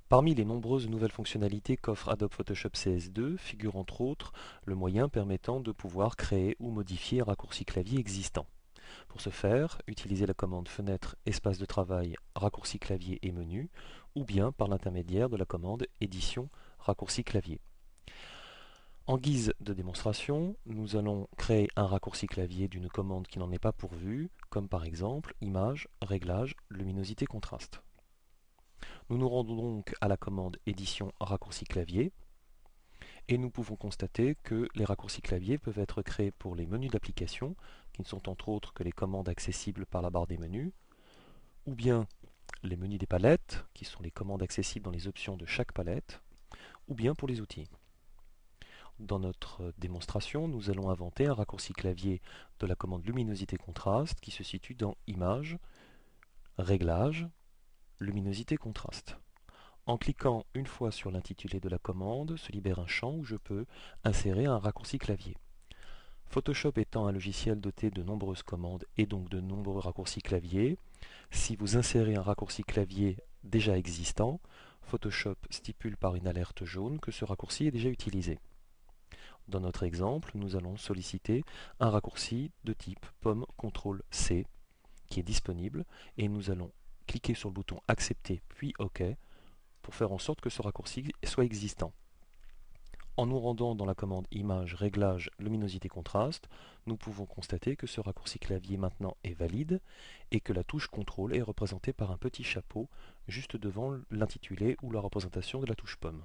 Parmi les nombreuses nouvelles fonctionnalités qu'offre Adobe Photoshop CS2 figure entre autres le moyen permettant de pouvoir créer ou modifier un raccourci clavier existant. Pour ce faire, utilisez la commande fenêtre, espace de travail, raccourci clavier et menu, ou bien par l'intermédiaire de la commande édition, raccourci clavier. En guise de démonstration, nous allons créer un raccourci clavier d'une commande qui n'en est pas pourvue, comme par exemple image, réglage, luminosité, contraste. Nous nous rendons donc à la commande édition raccourci clavier et nous pouvons constater que les raccourcis clavier peuvent être créés pour les menus d'application, qui ne sont entre autres que les commandes accessibles par la barre des menus, ou bien les menus des palettes, qui sont les commandes accessibles dans les options de chaque palette, ou bien pour les outils. Dans notre démonstration, nous allons inventer un raccourci clavier de la commande luminosité contraste qui se situe dans image, réglage, luminosité contraste. En cliquant une fois sur l'intitulé de la commande, se libère un champ où je peux insérer un raccourci clavier. Photoshop étant un logiciel doté de nombreuses commandes et donc de nombreux raccourcis clavier, si vous insérez un raccourci clavier déjà existant, Photoshop stipule par une alerte jaune que ce raccourci est déjà utilisé. Dans notre exemple, nous allons solliciter un raccourci de type pomme CTRL-C qui est disponible et nous allons cliquer sur le bouton Accepter puis OK pour faire en sorte que ce raccourci soit existant. En nous rendant dans la commande image, réglage, luminosité, contraste, nous pouvons constater que ce raccourci clavier maintenant est valide et que la touche CTRL est représentée par un petit chapeau juste devant l'intitulé ou la représentation de la touche pomme.